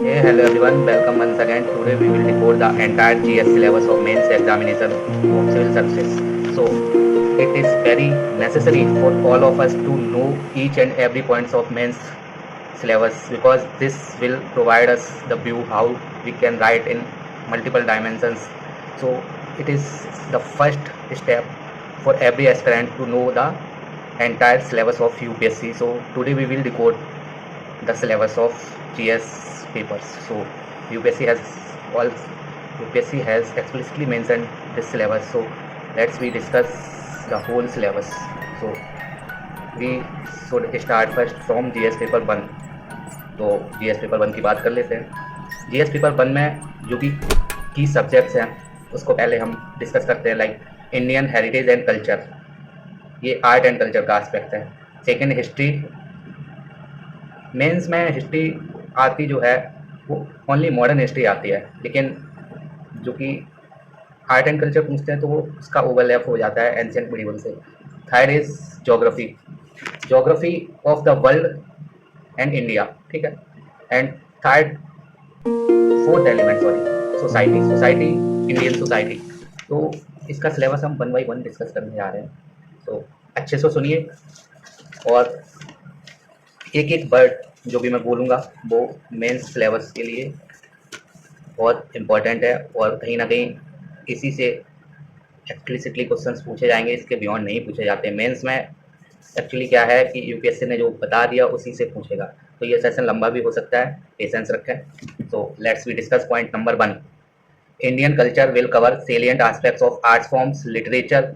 Hey, hello everyone, welcome once again. Today we will decode the entire GS syllabus of mains examination of civil services. So, it is very necessary for all of us to know each and every points of mains syllabus because this will provide us the view how we can write in multiple dimensions. So, it is the first step for every aspirant to know the entire syllabus of UPSC. So, today we will decode the syllabus of GS papers. So UPSC has all UPSC has explicitly mentioned this syllabus. So let's we discuss the whole syllabus. So we should start first from GS paper 1. तो GS paper 1 की बात कर लेते हैं. GS paper 1 में जो भी की सब्जेक्ट्स हैं उसको पहले हम डिस्कस करते हैं, like Indian heritage and culture, ये आर्ट एंड कल्चर का एस्पेक्ट है. Second history. मेंस में हिस्ट्री आती जो है वो ओनली मॉडर्न हिस्ट्री आती है, लेकिन जो कि आर्ट एंड कल्चर पूछते हैं तो वो उसका ओवरलैप हो जाता है एंशिएंट मिडिवल से. Third is geography, geography of the world and India, ठीक है. And third fourth element sorry society, society Indian society. तो इसका सिलेबस हम 1 बाई 1 डिस्कस करने जा रहे हैं. तो अच्छे से सुनिए और एक एक वर्ड जो भी मैं बोलूँगा वो मेंस सिलेबस के लिए बहुत इम्पोर्टेंट है और कहीं ना कहीं इसी से एक्सप्लिसिटली क्वेश्चंस पूछे जाएंगे, इसके बियॉन्ड नहीं पूछे जाते. मेंस में एक्चुअली क्या है कि यूपीएससी ने जो बता दिया उसी से पूछेगा, तो ये सेशन लंबा भी हो सकता है, पेशेंस रखें. तो let's we discuss point number 1. Indian culture will cover salient aspects of arts forms, literature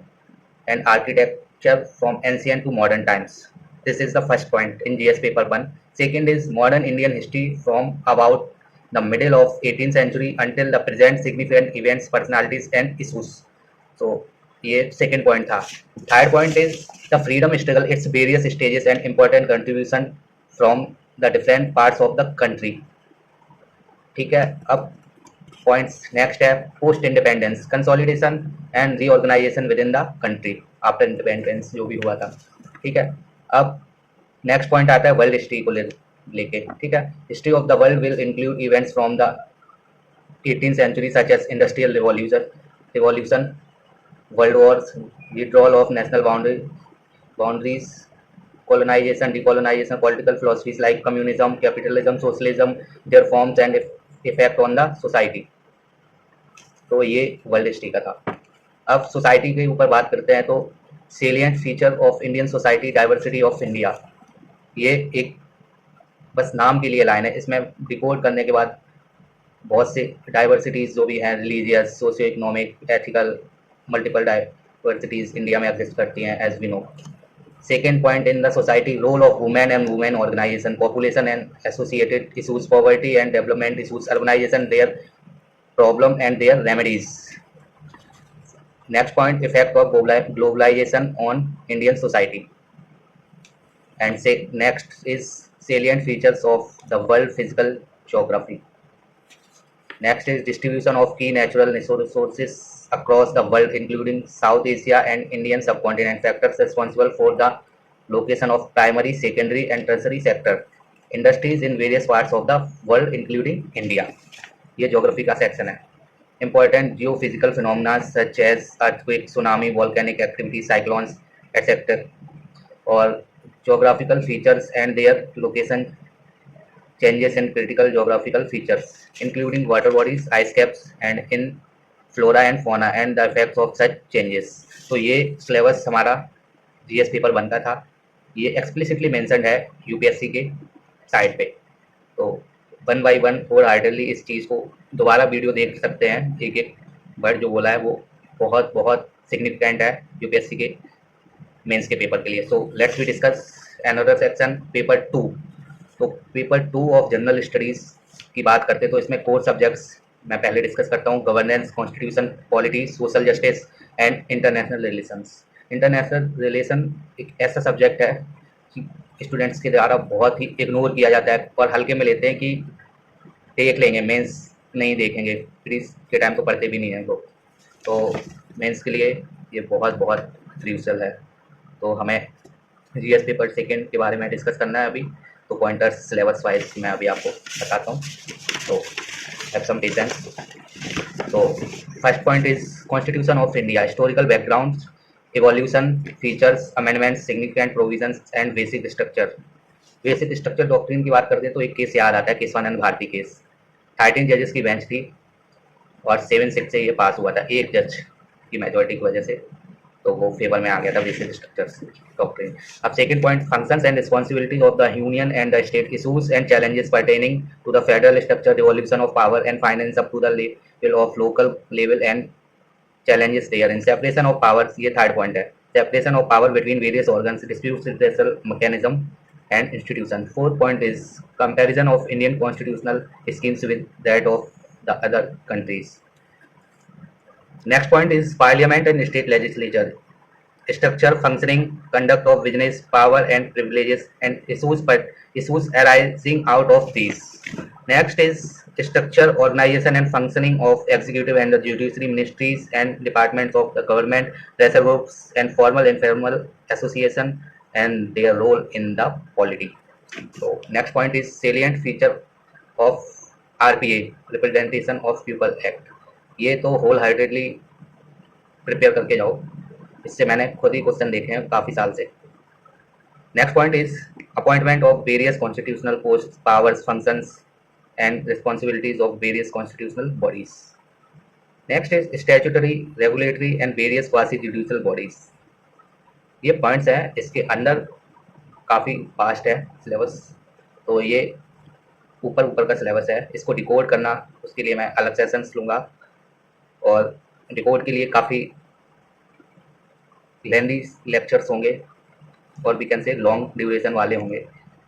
and architecture from ancient to modern times. This is the first point in GS paper 1. Second is modern Indian history from about the middle of 18th century until the present, significant events, personalities and issues. So ये second point था. Third point is the freedom struggle, its various stages and important contribution from the different parts of the country. ठीक है. अब points next है post independence, consolidation and reorganisation within the country after independence जो भी हुआ था, ठीक है. अब नेक्स्ट पॉइंट आता है वर्ल्ड हिस्ट्री को लेके, ठीक है. History of the world will include events from the 18th century such as industrial revolution, world wars, withdrawal of national boundaries, colonization, decolonization, political philosophies like communism, capitalism, socialism, their forms and effect on the society. तो ये world history का था. अब society के ऊपर बात करते हैं तो salient feature of Indian society, diversity of India. ये एक बस नाम के लिए लाइन है, इसमें डिकोड करने के बाद बहुत से डाइवर्सिटीज़ जो भी हैं, religious, socio economic, ethical, multiple diversities India में एग्जिस्ट करती हैं as we know. Second point in the society, role of women and women organisation, population and associated issues, poverty and development issues, urbanisation, their problem and their remedies. Next point, effect of globalization on Indian society. And say next is salient features of the world physical geography. Next is distribution of key natural resources across the world including South Asia and Indian subcontinent, factors responsible for the location of primary, secondary and tertiary sector industries in various parts of the world including India. ये geography का section है. Important geophysical phenomena such as earthquake, tsunami, volcanic activity, cyclones, etc. और geographical features and their location changes in critical geographical features including water bodies, ice caps and in flora and fauna and the effects of such changes. तो ये syllabus हमारा GS paper 1 का था. ये explicitly mentioned है UPSC के site पे. तो 1 बाई 1 और आइडली इस चीज़ को दोबारा वीडियो देख सकते हैं. एक एक वर्ड जो बोला है वो बहुत बहुत सिग्निफिकेंट है यूपीएससी के मेंस के पेपर के लिए. So let's we discuss another section paper 2. तो पेपर 2 ऑफ जनरल स्टडीज़ की बात करते तो इसमें कोर सब्जेक्ट्स मैं पहले डिस्कस करता हूँ. Governance, constitution, polity, social justice and international relations. International relation एक ऐसा सब्जेक्ट है कि स्टूडेंट्स के द्वारा बहुत ही इग्नोर किया जाता है और हल्के में लेते हैं कि देख लेंगे, मेंस नहीं देखेंगे, प्रीज के टाइम तो पढ़ते भी नहीं हैं लोग. तो मेंस के लिए ये बहुत बहुत क्रूशियल है. तो हमें जीएस पेपर 2 के बारे में डिस्कस करना है अभी. तो पॉइंटर्स सिलेबस वाइज मैं अभी आपको बताता हूँ, तो हैव सम पेशेंस। तो first point is constitution of India, historical background, evolution, features, amendments, significant provisions and basic structure। Basic structure doctrine की बात करते हैं तो एक केस याद आता है, केशवानंद भारती केस। 13 जजेस की बेंच थी और 7-6 से ये पास हुआ था, एक जज की मेजोरिटी की वजह से, तो वो फेवर में आ गया था बेसिक स्ट्रक्चर्स डॉक्ट्रिन। अब second point, functions and responsibilities of the union and the state, issues and challenges pertaining to the federal structure, devolution of power and finance up to the level of local level and challenges there in separation of powers। ये third point है, separation of power between various organs, dispute redressal mechanism and institution। fourth point is comparison of Indian constitutional schemes with that of the other countries। next point is parliament and state legislature, structure, functioning, conduct of business, power and privileges and issues arising out of these। next is structure, organization and functioning of executive and the judiciary ministries and departments of the government, pressure groups and formal informal association and their role in the polity। so next point is salient feature of RPA, representation of people act। ये तो whole heartedly prepare करके जाओ, इससे मैंने खुद ही question देखे हैं काफी साल से। Next point is appointment of various constitutional post, powers, functions and responsibilities of various constitutional bodies. Next is statutory, regulatory and various quasi judicial bodies. ये पॉइंट्स हैं, इसके अंदर काफी वास्ट है सिलेबस, तो ये ऊपर का सिलेबस है, इसको डिकोड करना उसके लिए मैं अलग सेशंस लूंगा, और डिकोड के लिए काफी लेंदी लेक्चर्स होंगे और we can say long duration वाले होंगे,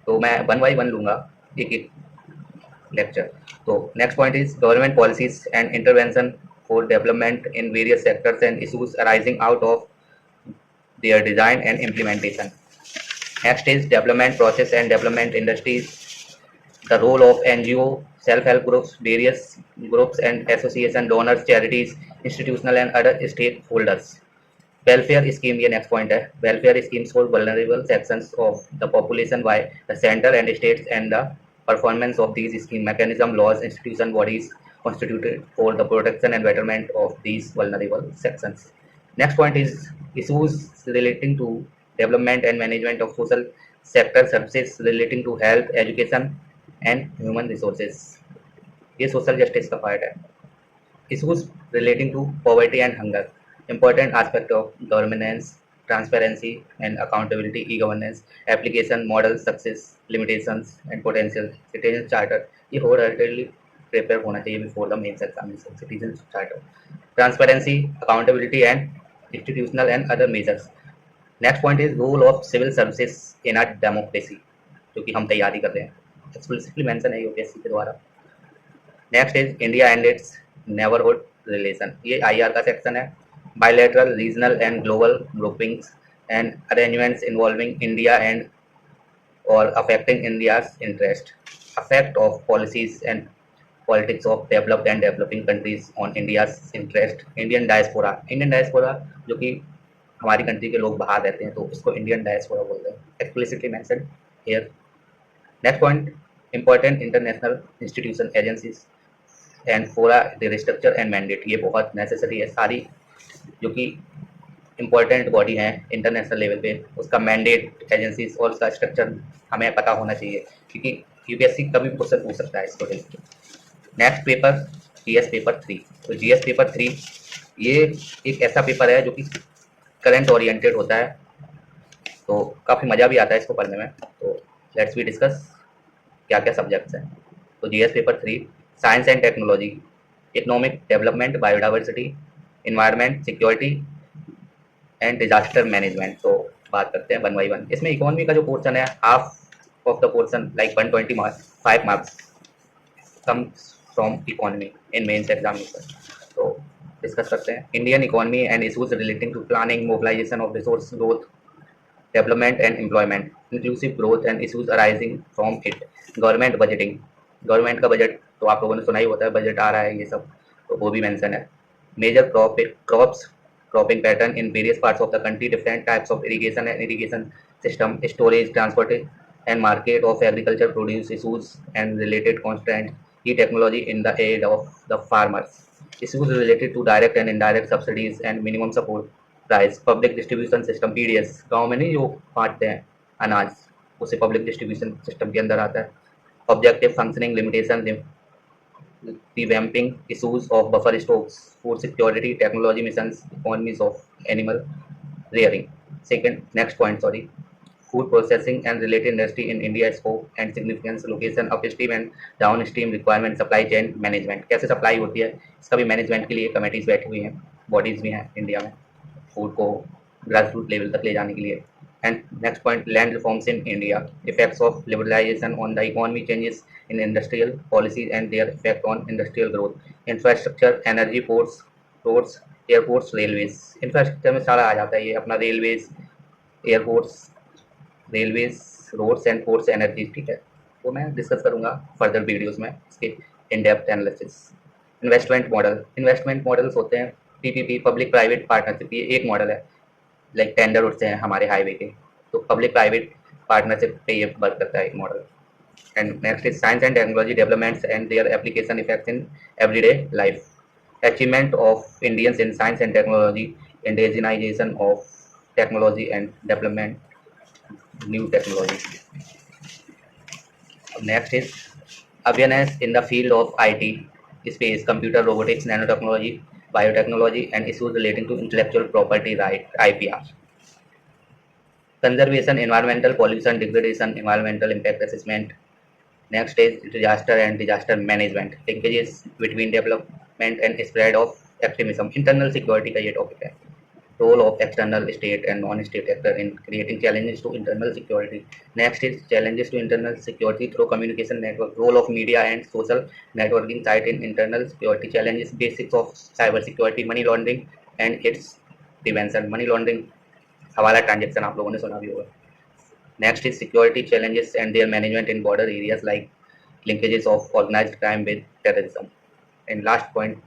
तो मैं 1 बाय 1 लूंगा एक एक लेक्चर। तो next point is government policies and intervention for development in various sectors and issues arising out of their design and implementation. Next is development process and development industries, the role of NGO, self help groups, various groups and association, donors, charities, institutional and other stakeholders. Welfare scheme, ये next point है, welfare schemes for vulnerable sections of the population by the centre and states and the performance of these scheme, mechanism, laws, institution, bodies constituted for the protection and betterment of these vulnerable sections। next point is issues relating to development and management of social sector services relating to health, education and human resources। ये social justice का part है। issues relating to poverty and hunger, important aspect of governance, transparency and accountability, e-governance, application, model, success, limitations and potential, citizen charter। ये wholeheartedly prepare होना चाहिए before the mains examination. Citizen charter, transparency, accountability and institutional and other measures. Next point is role of civil services in a democracy, जो कि हम तैयारी कर रहे हैं, एक्सप्लिसिटली मेंशन है यूपीएससी के द्वारा। Next is India and its neighbourhood relation, ये IR का सेक्शन है। Bilateral, regional and global groupings and arrangements involving India and और affecting India's interest, affect of policies and politics of developed and developing countries on India's interest, Indian diaspora, Indian diaspora जो कि हमारी country के लोग बाहर रहते हैं तो इसको इंडियन डायस्पोरा बोलते हैं, explicitly mentioned here. Next point, important international institution, agencies and फोरा, द स्ट्रक्चर एंड मैंडेट, ये बहुत नेसेसरी है, सारी जो कि इंपॉर्टेंट बॉडी हैं इंटरनेशनल लेवल पे, उसका मैंडेट, एजेंसीज और उसका स्ट्रक्चर हमें पता होना चाहिए, क्योंकि यूपीएससी कभी क्वेश्चन पूछ सकता है इसको लेकर। नेक्स्ट पेपर GS पेपर 3, तो GS पेपर 3 ये एक ऐसा पेपर है जो कि करंट ओरिएंटेड होता है, तो काफ़ी मज़ा भी आता है इसको पढ़ने में। तो लेट्स वी डिस्कस क्या क्या सब्जेक्ट्स हैं। तो GS paper 3, science and technology, economic development, biodiversity, environment, security and disaster management. तो बात करते हैं 1 बाय 1। इसमें इकोनॉमी का जो पोर्शन है, half of the portion like 120 marks, 5 marks comes from economy in mains examination. तो डिस्कस करते हैं Indian economy and issues relating to planning, mobilisation of resource, growth, development and employment, inclusive growth and issues arising from it, government budgeting, government का budget तो आप लोगों ने सुना ही होता है, बजट आ रहा है ये सब, तो वो भी मेंशन है। Major crops, cropping pattern in various parts of the country, different types of irrigation and irrigation system, storage, transport and market of agriculture produce issues and related constraints, key technology in the aid of the farmers, issues related to direct and indirect subsidies and minimum support price, public distribution system PDS, गाँव में नहीं जो बांटते हैं अनाज, उसे public distribution system के अंदर आता है, objective functioning limitation, revamping issues of buffer stocks, food security, technology missions, economies of animal rearing. Second, next point, sorry. Food processing and related industry in India scope and significance, location, upstream and downstream requirement, supply chain management. कैसे supply होती है इसका भी management के लिए committees बैठी हुई हैं, बॉडीज भी हैं इंडिया में फूड को ग्रास रूट लेवल तक ले जाने के लिए. And next point, land reforms in India, effects of liberalization on the economy, changes in industrial policies and their effect on industrial growth, infrastructure, energy, ports, roads, airports, railways. Infrastructure में सारा आ जाता है ये अपना railways, airports, railways, roads and ports, energy. ठीक है, तो मैं डिस्कस करूंगा फर्दर वीडियोस में इसके in depth analysis. Investment models होते हैं पीपीपी, पब्लिक प्राइवेट पार्टनरशिप. ये एक मॉडल है, लाइक टेंडर उठते हैं हमारे हाईवे के, तो पब्लिक प्राइवेट पार्टनरशिप पे ये वर्क करता है एक model. And next is science and technology developments and their application effects in everyday life, achievement of Indians in science and technology, indigenisation of technology and development new technology. Next is awareness in the field of IT, space, computer, robotics, nanotechnology, biotechnology, and issues relating to intellectual property right, IPR. Conservation, environmental pollution, degradation, environmental impact assessment. Next is disaster and disaster management, linkages between development and spread of extremism. Internal security का ये topic है. Role of external state and non-state actor in creating challenges to internal security. Next is challenges to internal security through communication network. Role of media and social networking site in internal security. Challenges, basics of cyber security, money laundering and its prevention. Money laundering, हवाला transaction आप लोगों ने सुना भी होगा. Next is security challenges and their management in border areas like linkages of organized crime with terrorism. And last point,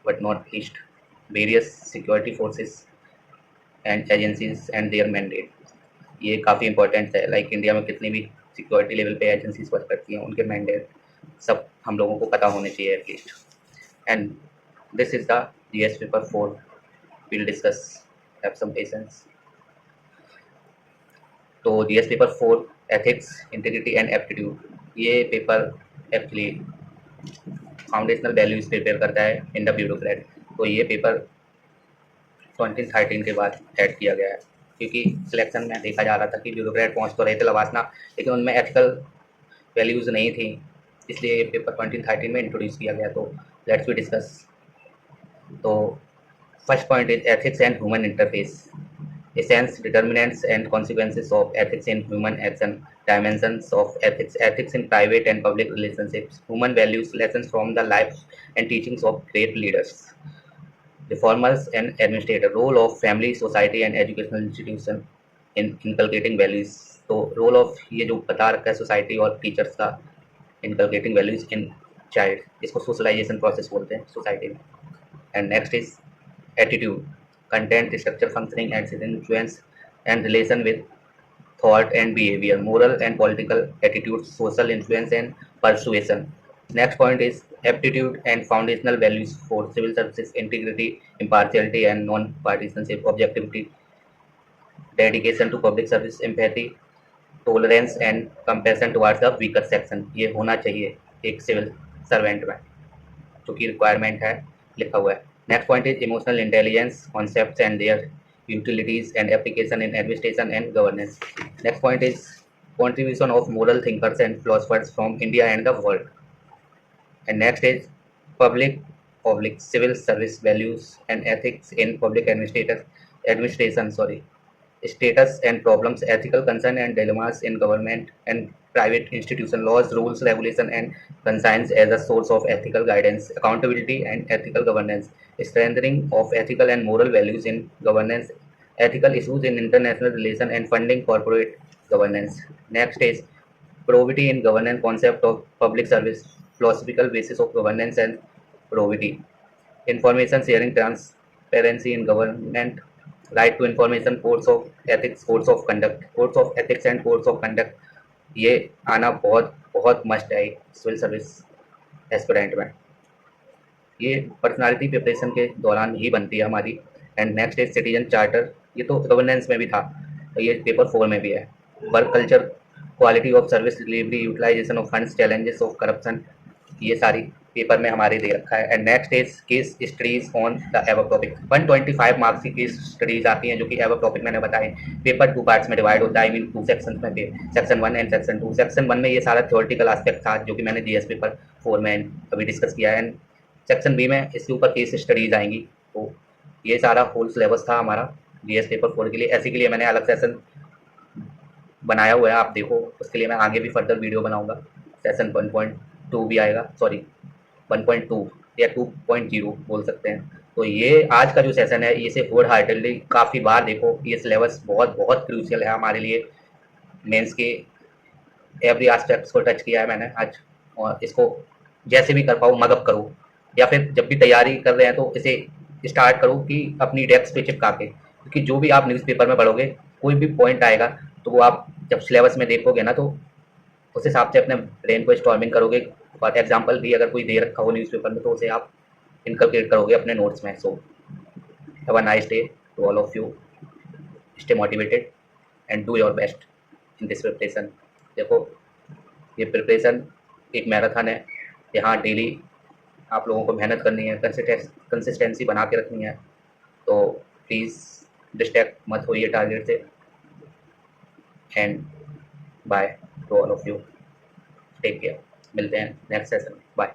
but not least, various security forces and agencies and there mandate. ये काफ़ी important है, like India में कितनी भी security level पे agencies work करती हैं, उनके मैंडेट सब हम लोगों को पता होने चाहिए at least. And this is the GS paper 4. Will discuss, have some patience. तो GS paper 4 ethics, integrity and aptitude, ये paper actually foundational values prepare करता है इन द ब्यूरोक्रेट. तो ये पेपर 2013 के बाद ऐड किया गया है, क्योंकि सिलेक्शन में देखा जा रहा था कि ब्यूरोक्रेट पहुंच तो रहे थे लवासना, लेकिन उनमें एथिकल वैल्यूज़ नहीं थी, इसलिए ये पेपर 2013 में इंट्रोड्यूस किया गया. तो लेट्स वी डिस्कस. तो first point is ethics and human interface, essence, determinants and consequences of ethics in human action, dimensions of ethics, ethics in private and public relationships, human values, lessons from the life and teachings of great leaders, reformers and administrator, role of family, society and educational institution in inculcating values. तो role of ये जो बता रखा है society और teachers का, inculcating values in child, इसको socialisation process बोलते हैं सोसाइटी में. And next is attitude, content, structure, functioning and influence and relation with thought and behaviour, moral and political attitude, social influence and persuasion. Next point is aptitude and foundational values for civil services: integrity, impartiality and non-partisanship, objectivity, dedication to public service, empathy, tolerance and compassion towards the weaker section. ये होना चाहिए एक civil servant में, जो कि requirement है, लिखा हुआ है. Next point is emotional intelligence, concepts and their utilities and application in administration and governance. Next point is contribution of moral thinkers and philosophers from India and the world. And next is public civil service values and ethics in public administration, status and problems, ethical concern and dilemmas in government and private institution, laws, rules, regulation and conscience as a source of ethical guidance, accountability and ethical governance, strengthening of ethical and moral values in governance, ethical issues in international relations and funding corporate governance. Next is probity in governance, concept of public service, philosophical basis of governance and probity, information sharing, transparency in government, right to information, codes of ethics, codes of conduct, codes of ethics and codes of conduct. ये आना बहुत बहुत must है एक civil service aspirant में। ये personality preparation के दौरान ही बनती है हमारी। And next is citizen charter, ये तो गवर्नेंस में भी था, तो ये पेपर 4 में भी है। Work culture, quality of service delivery, utilization of funds, challenges of corruption, ये सारी पेपर में हमारे दे रखा है। And next is case studies on the ever topic. 125 marks की केस स्टडीज आती हैं जो कि एवर टॉपिक मैंने बताए। पेपर 2 पार्ट्स में डिवाइड होता है, आई मीन 2 सेक्शन में, सेक्शन 1 एंड सेक्शन 2। सेक्शन 1 में ये सारा थ्योरेटिकल एस्पेक्ट था जो कि मैंने जीएस पेपर 4 में अभी डिस्कस किया है। एंड सेक्शन बी में इसके ऊपर केस स्टडीज आएंगी। तो ये सारा होल सिलेबस था हमारा जीएस पेपर 4 के लिए। ऐसे के लिए मैंने अलग सेशन बनाया हुआ है, आप देखो, उसके लिए मैं आगे भी फर्दर वीडियो बनाऊंगा। सेशन 1.2 भी आएगा, सॉरी 1.2 या 2.0 बोल सकते हैं। तो ये आज का जो सेशन है इसे होल हार्टेडली काफ़ी बार देखो, ये सिलेबस बहुत बहुत क्रूशियल है हमारे लिए। मेंस के एवरी एस्पेक्ट्स को टच किया है मैंने आज, और इसको जैसे भी कर पाऊँ मगअप करो, या फिर जब भी तैयारी कर रहे हैं तो इसे स्टार्ट करो कि अपनी डेस्क पे चिपका के, क्योंकि जो भी आप न्यूज़पेपर में पढ़ोगे कोई भी पॉइंट आएगा तो वो आप जब सिलेबस में देखोगे ना तो उस हिसाब से अपने ब्रेन को स्टॉर्मिंग करोगे, और एग्जाम्पल भी अगर कोई दे रखा हो न्यूज़पेपर में तो उसे आप इनकलकेट करोगे अपने नोट्स में। So have a nice day to all of you, stay motivated and do your best in this preparation. देखो, ये प्रिपरेशन एक मैराथन है, यहाँ डेली आप लोगों को मेहनत करनी है, कंसिस्टेंसी बना के रखनी है। तो प्लीज़ डिस्ट्रैक्ट मत होइए टारगेट से। And bye to all of you, take care, मिलते हैं नेक्स्ट सेशन, बाय।